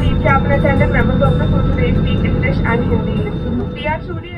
believe कि आपने channel members of the social today speak English and Hindi. We are truly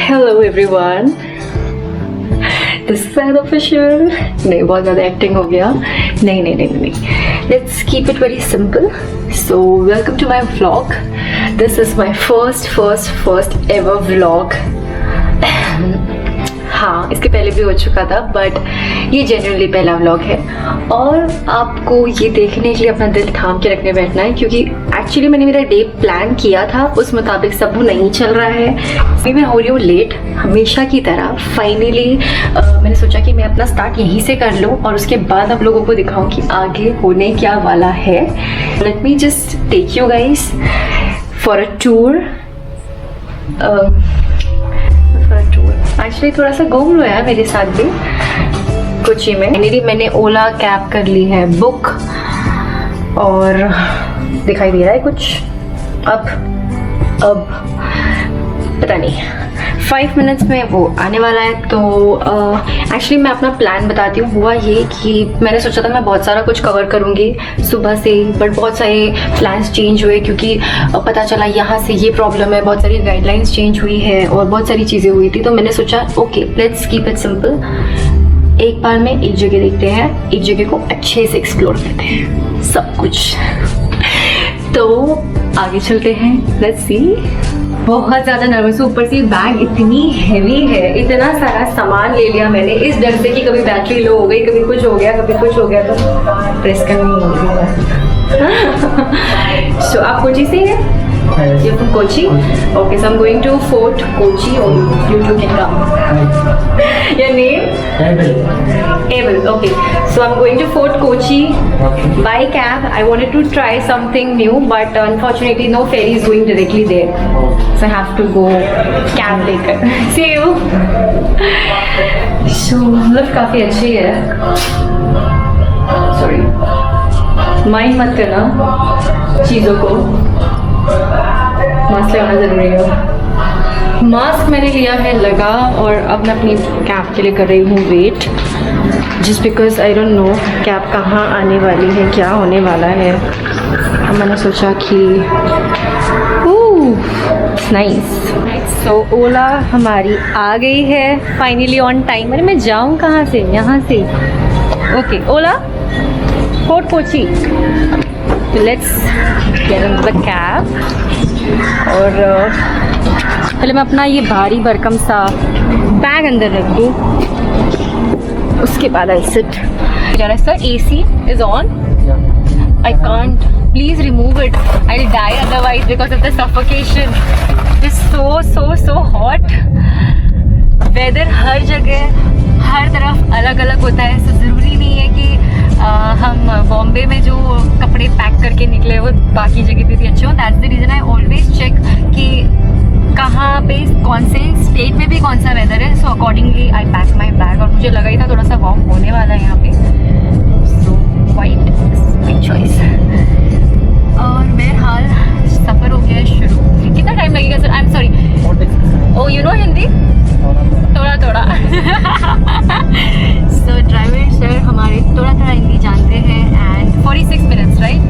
hello everyone, this is official. नहीं, बहुत ज़्यादा acting हो गया। नहीं नहीं नहीं नहीं, let's keep it very simple. So welcome to my vlog. This is my first ever vlog. हाँ, इसके पहले भी हो चुका था, बट ये जेन्युइनली पहला व्लॉग है। और आपको ये देखने के लिए अपना दिल थाम के रखने बैठना है, क्योंकि एक्चुअली मैंने मेरा डे प्लान किया था, उस मुताबिक सब नहीं चल रहा है। अभी मैं हो रही हूँ लेट, हमेशा की तरह। फाइनली मैंने सोचा कि मैं अपना स्टार्ट यहीं से कर लूँ और उसके बाद आप लोगों को दिखाऊँ कि आगे होने क्या वाला है। Let me just take you guys for a tour. Actually थोड़ा सा गुम हुआ है मेरे साथ भी कोची में। मैंने ओला कैब कर ली है बुक, और दिखाई दे रहा है कुछ अब पता नहीं 5 मिनट्स में वो आने वाला है। तो एक्चुअली मैं अपना प्लान बताती हूँ। हुआ ये कि मैंने सोचा था मैं बहुत सारा कुछ कवर करूँगी सुबह से, बट बहुत सारे प्लान्स चेंज हुए, क्योंकि पता चला यहाँ से ये प्रॉब्लम है, बहुत सारी गाइडलाइंस चेंज हुई है और बहुत सारी चीज़ें हुई थी। तो मैंने सोचा okay, let's keep it simple. एक बार में एक जगह देखते हैं, एक जगह को अच्छे से एक्सप्लोर करते हैं सब कुछ। तो आगे चलते हैं, लेट्स सी। बहुत ज़्यादा नर्वस हूँ, ऊपर से बैग इतनी हैवी है, इतना सारा सामान ले लिया मैंने इस डर से कि कभी बैटरी लो हो गई, कभी कुछ हो गया, कभी कुछ हो गया तो प्रेस करनी होगी। सो आप कोची से हैं? You're from Kochi? Okay, so I'm going to Fort Kochi, or you two can come. Your name? Abel. Okay, so I'm going to Fort Kochi by cab. I wanted to try something new, but unfortunately no ferry is going directly there, so I have to go cab later. See you. So lift काफी अच्छी है. Sorry, mind मत करना चीज़ों को। Mask लगाना ज़रूरी है। मास्क मैंने लिया है लगा, और अब मैं अपनी कैब के लिए कर रही हूँ wait, just because I don't know cab कहाँ आने वाली है, क्या होने वाला है। अब मैंने सोचा कि नाइस। सो ओला हमारी आ गई है फाइनली ऑन टाइम। अरे मैं जाऊँ कहाँ से? यहाँ से। Okay, Ola fort Kochi. Let's get in the cab. और पहले मैं अपना ये भारी भरकम सा बैग अंदर रख दूँ, उसके बाद I sit. Sir AC is on? I can't. Please remove it. I'll die otherwise because of the suffocation. It is so hot. Weather हर जगह हर तरफ अलग अलग होता है, so ज़रूरी नहीं है कि हम बॉम्बे में जो कपड़े पैक करके निकले वो बाकी जगह पे भी अच्छे हो। That's the reason I always check कि कहाँ पे कौन से स्टेट में भी कौन सा वेदर है, so accordingly I pack my bag. और मुझे लगा ही था थोड़ा सा वार्म होने वाला है यहाँ पे, सो वाइट माई चॉइस। और बहरहाल सफ़र हो गया है शुरू। कितना टाइम लगेगा sir? I am sorry. Oh you know Hindi? थोड़ा सो ड्राइवर सर हमारे थोड़ा हिंदी जानते हैं। And 46 minutes right?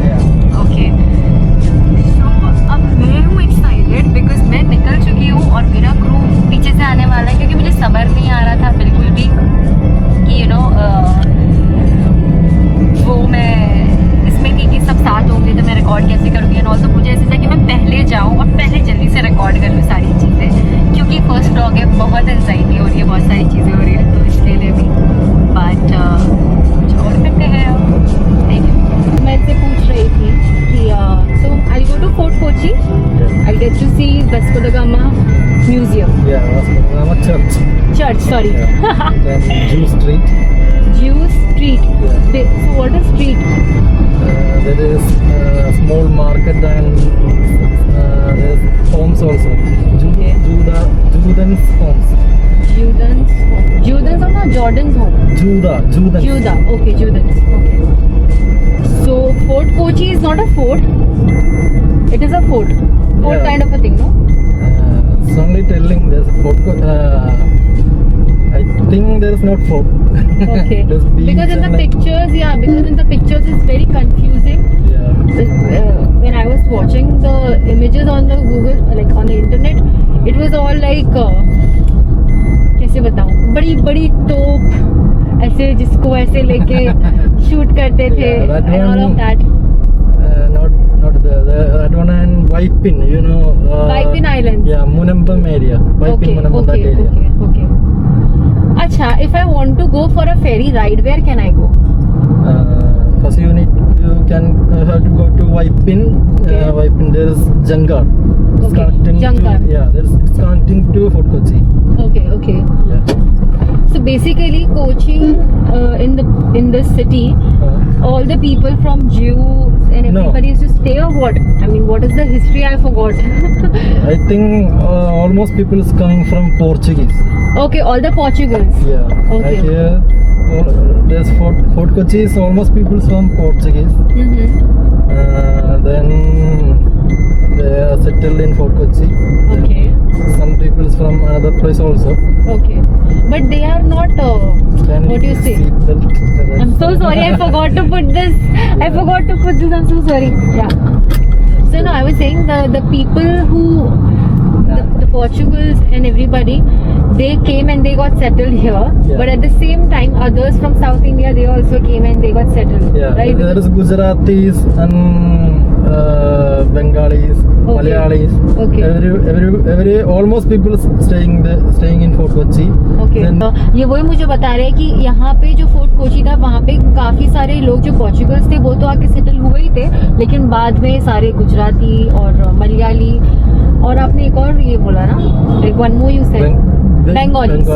Okay. So अब मैं हूँ एक्साइटेड बिकॉज मैं निकल चुकी हूँ और मेरा क्रू पीछे से आने वाला है, क्योंकि मुझे समझ नहीं आ रहा था बिल्कुल भी कि यू नो वो मैं इसमें थी कि सब साथ होंगे तो मैं रिकॉर्ड कैसे करूँगी। एंड ऑल्सो मुझे ऐसा था कि मैं पहले जाऊँ और पहले जल्दी से रिकॉर्ड कर लूँ सारी चीज़ें, क्योंकि फर्स्ट व्लॉग है, बहुत एंजाइटी हो रही है, बहुत सारी चीज़ें हो रही है, तो इसके लिए भी। बट कुछ और करते हैं अब, देखिए। मैं इससे पूछ रही थी कि so I go to Fort Kochi, I get to see Vasco da Gama museum. Vasco da Gama Church, sorry. Then Jew Street. Jew Street. Yeah. So what is street? There is a small market and there is homes also. Judan's homes. Judan's home. Judan's or not Jordan's home? Judan's. Judah. Okay, Judan's. Okay. So Fort Kochi is not a fort. It is a fort. Fort Yeah. kind of a thing, no? It's only telling there's a fort. I think there's not fort. Okay. There's beach Because in the and like- pictures, yeah, because in the pictures it's very confusing. Yeah. When I was watching the images on the Google, like on the internet, it was all like कैसे बताऊं, बड़ी बड़ी तोप ऐसे जिसको ऐसे लेके shoot करते थे Yeah, that and all of one- that. Not the that one and Waipin, you know. Waipin Island. Yeah, Munambam area. Waipin Okay, Munambam, that okay, area. okay, okay. Acha, if I want to go for a ferry ride, where can I go? First you can have to go to Waipin. Okay. Waipin, there is Jangar. It's Okay, connecting Jangar. To, yeah, it's connecting to Fort Kochi. Okay, okay. Yeah. So basically, Kochi, in this city, all the people from Jews and No. everybody used to stay, or what? I mean, what is the history? I forgot. I think almost people is coming from Portuguese. Okay, all the Portugals. Yeah. Okay. Like here, there's Fort Kochi is almost people from Portuguese. Mm-hmm. Then they are settled in Fort Kochi. Okay. Some people is from another place also. Okay. But they are not. Can What do you say? see I'm so sorry. I forgot to put this. I forgot to put this. I'm so sorry. Yeah. So no, I was saying the people who the Portugals and everybody, they came and they got settled here. Yeah. But at the same time, others from South India, they also came and they got settled. Yeah, Right? there is Gujaratis and Bengalis, Malayalis. Okay. Every almost people staying in Fort Kochi. Okay Then- ये वही मुझे बता रहे हैं कि यहाँ पे जो फोर्ट कोची था वहाँ पे काफी सारे लोग जो पोर्चुगल्स थे वो तो आके सेटल हुए ही थे, लेकिन बाद में सारे गुजराती और मलयाली और आपने एक और ये बोला ना, एक one more you said Bengalis,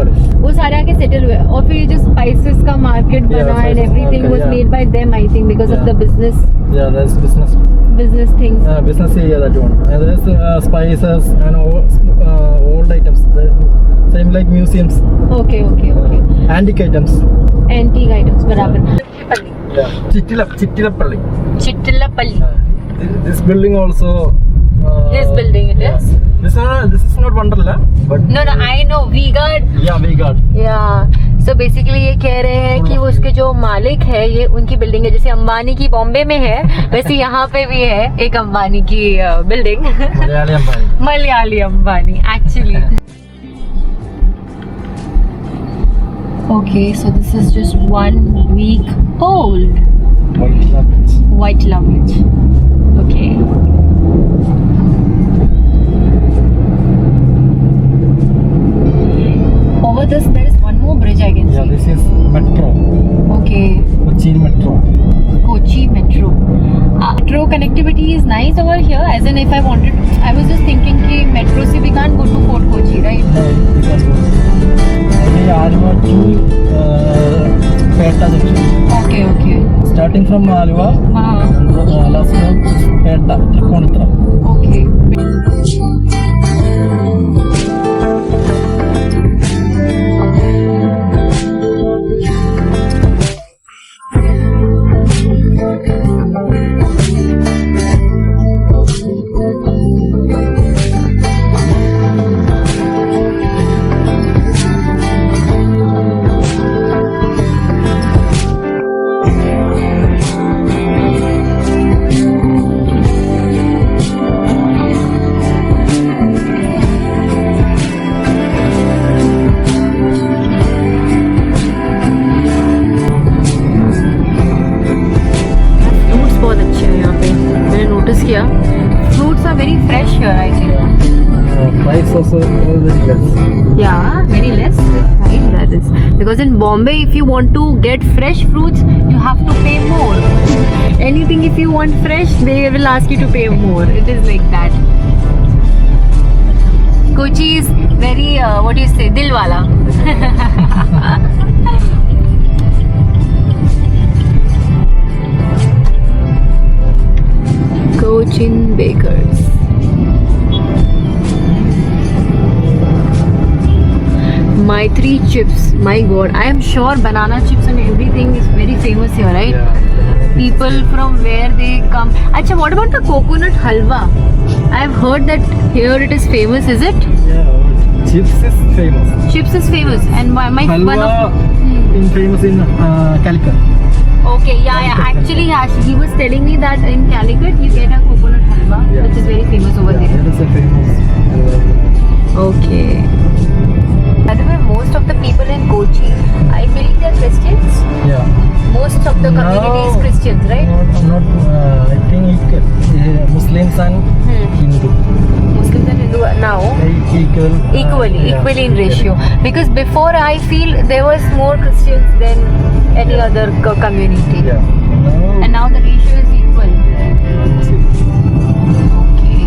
वो सारे आके सेटल हुए और फिर ये जो स्पाइसेस का मार्केट Yeah, बना and spices everything market, was yeah. Made by them I think because of the Yeah. Business Yeah, that's business things. business area, that one. And there's spices and old items. Same like museums, okay okay okay. antique items. Antique items बराबर. Yeah. Chittilappalli. चिट्टिलापल्ली. This building also. This building it is? This is not Wonderla, but no no I know we got. yeah, we got. या so basically ये कह रहे हैं कि वो उसके जो मालिक है ये उनकी बिल्डिंग है, जैसे अंबानी की बॉम्बे में है वैसे यहाँ पे भी है एक अंबानी की building. Malayali Ambani. Malayali Ambani actually. Okay so this is just 1 week old white luggage. Okay. Over this there is one more bridge I can Yeah, see. this is metro. Okay. Kochi metro. Kochi metro. Metro connectivity is nice over here. As in, if I wanted, I was just thinking कि metro से we can't go to Fort Kochi, right? Okay, Alua to Peta junction. Okay, okay. Starting from Alua and last stop Peta, Tripunithura. Okay. Fruits बहुत अच्छे हैं यहाँ पे, मैंने notice किया. Fruits are very fresh here I think. Price also very less. Yeah, very less. Right, that is because in Bombay, if you want to get fresh fruits, you have to pay more. Anything if you want fresh, they will ask you to pay more. It is like that. Kochi is very what do you say, dil wala. Cochin Bakers. Maitri chips. My God, I am sure banana chips and everything is very famous here, right? Yeah. people from where they come. Acha, what about the coconut halwa? I've heard that here it is famous, is it? Yeah, chips is famous. Chips is famous, and my one Halwa of in famous in Calicut. okay, yeah. Actually, he was telling me that in Calicut you get a coconut halwa, Yeah. which is very famous over Yeah, there. that is a famous. Okay. By the way, most of the people in Kochi, I believe they're Christians. Yeah. Most of the community is Now- Christians, right? Not I think Muslims and Hindu Muslims and Hindu are now equal. equally in ratio. Because before I feel there was more Christians than any Yeah. other community. Yeah. Now, And now the ratio is equal. Muslim. Okay.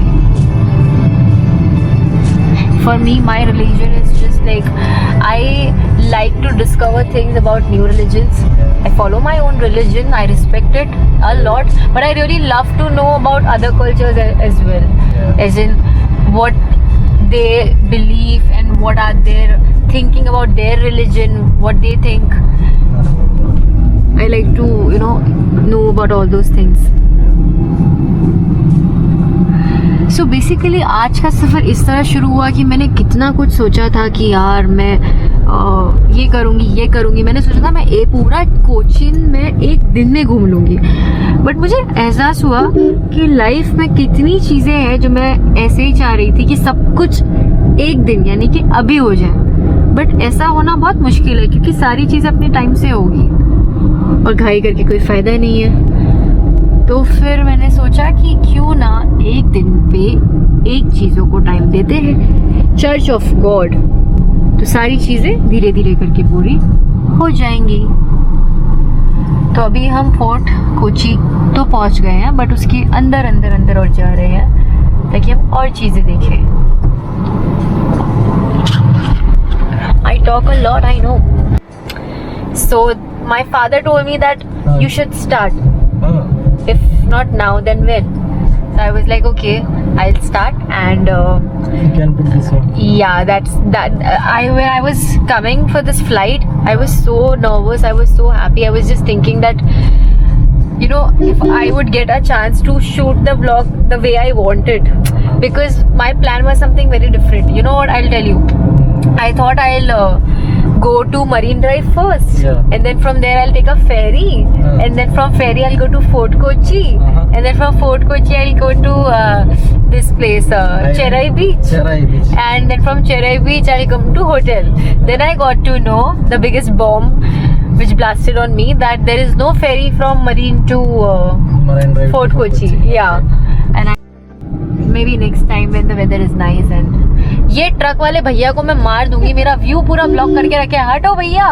For me, my religion is just like, I like to discover things about new religions. I follow my own religion, I respect it a lot, but I really love to know about other cultures as well. Yeah. As in what they believe and what are their thinking about their religion, what they think. I like to, know about all those things. So basically आज का सफ़र इस तरह शुरू हुआ कि मैंने कितना कुछ सोचा था कि यार मैं ये करूँगी। मैंने सोचा था मैं पूरा कोचीन में एक दिन में घूम लूँगी, बट मुझे एहसास हुआ कि लाइफ में कितनी चीज़ें हैं जो मैं ऐसे ही चाह रही थी कि सब कुछ एक दिन यानी कि अभी हो जाए, बट ऐसा होना बहुत मुश्किल है क्योंकि सारी चीज़ें अपने टाइम से होगी और घाई करके कोई फ़ायदा नहीं है। तो फिर मैंने सोचा कि क्यों ना एक दिन पे एक चीज़ों को टाइम देते हैं, चर्च ऑफ गॉड, तो सारी चीज़ें धीरे धीरे करके पूरी हो जाएंगी। तो अभी हम फोर्ट कोची तो पहुंच गए हैं, बट उसके अंदर और जा रहे हैं ताकि हम और चीज़ें देखें। I talk a lot, I know. So my father told me that you should start. If not now, then when? So I was like, okay, I'll start. And You can put this one. yeah, when I was coming for this flight, I was so nervous, I was so happy. I was just thinking that, if I would get a chance to shoot the vlog the way I wanted, because my plan was something very different. You know what, I'll tell you. I thought I'll go to Marine Drive first, Yeah. and then from there I'll take a ferry, and then from ferry I'll go to Fort Kochi, and then from Fort Kochi I'll go to this place, Cherai Beach. Cherai Beach. And then from Cherai Beach I'll come to hotel. Then I got to know the biggest bomb which blasted on me, that there is no ferry from Marine to Marine Drive. Fort Kochi. Yeah. And maybe next time when the weather is nice. And ये truck वाले भैया को मैं मार दूंगी, मेरा view पूरा block करके रखे। हटो भैया।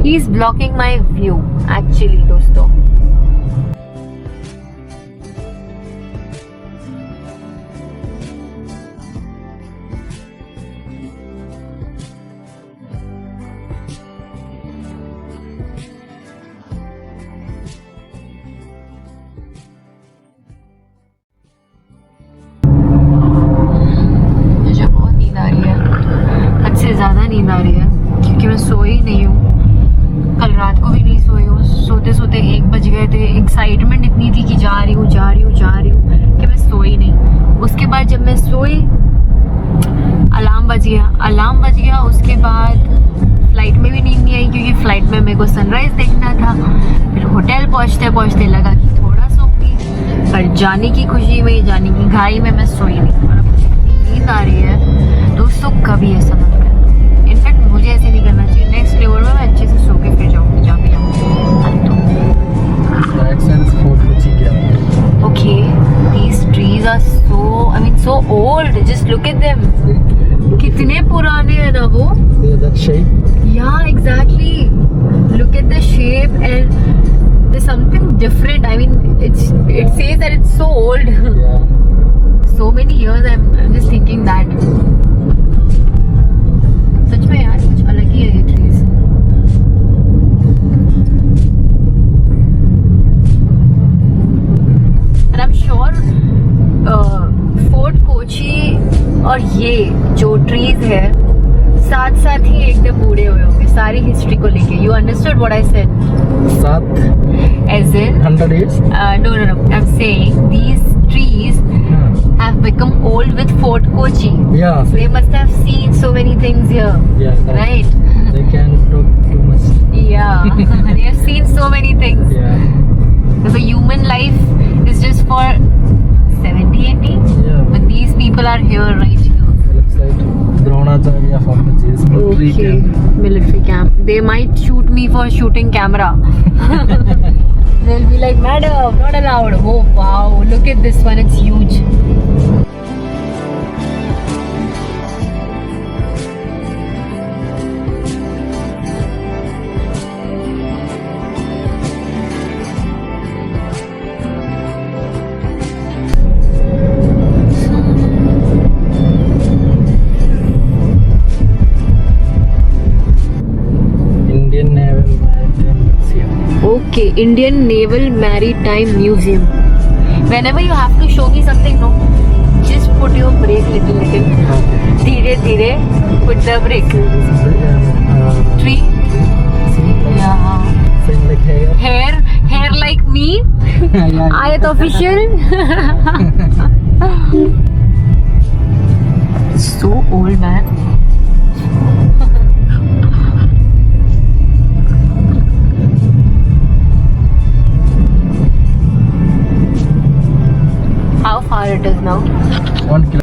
He is blocking my view actually, दोस्तों। मुझे बहुत नींद आ रही है, हद से ज़्यादा नींद आ रही है, क्योंकि मैं सोई नहीं हूँ। कल रात को भी नहीं सोई हूँ, सोते सोते 1 बज गए थे। एक्साइटमेंट इतनी थी कि जा रही हूँ कि मैं सोई नहीं। उसके बाद जब मैं सोई, अलार्म बज गया। उसके बाद फ्लाइट में भी नींद नहीं आई, क्योंकि फ्लाइट में मेरे को सनराइज़ देखना था। फिर होटल पहुँचते लगा कि थोड़ा सोऊंगी, पर जाने की खुशी में, जाने की घाई में मैं सोई नहीं। और अब मुझे इतनी नींद आ रही है दोस्तों, कभी ऐसा मत करना। इनफैक्ट मुझे ऐसे नहीं करना चाहिए। नेक्स्ट फ्लेवर में मैं अच्छे से सो के फिर जाऊँगी जहाँ पे जाऊँगी। Right side is Fort Kochi. Okay, these trees are so old. Just look at them. कितने पुराने हैं ना वो। See that shape? Yeah, exactly. Look at the shape, and there's something different. I mean, it says that it's so old. Yeah. So many years. I'm just thinking that. सच में यार कुछ अलग ही है ये trees. And I'm sure fort Kochi और ये जो trees है साथ साथ ही एकदम बूढ़े हुए होंगे सारी हिस्ट्री को लेके. You understood what I said? 700 As in, years. no. I'm saying these trees have become old with Fort Kochi. Yeah. They must have seen so many things here, Yeah. right? They can talk too much. Yeah, they have seen so many things. Yeah. Because a human life is just for 70, 80. Yeah. But these people are here, right here. Left side. Dronacharya Fortress is military camp. Military camp. They might shoot me for shooting camera. They'll be like, madam, not allowed. Oh wow, look at this one, it's huge. Indian Naval Maritime Museum. Okay, Indian Naval Maritime Museum. Whenever you have to show me something, no, just put your brake little. Okay. Dhire, put the brake. Tree. See, Yeah. same like hair. Hair like me. Yeah. Ayat official. So old, man. How far it is now? 1 kilometer.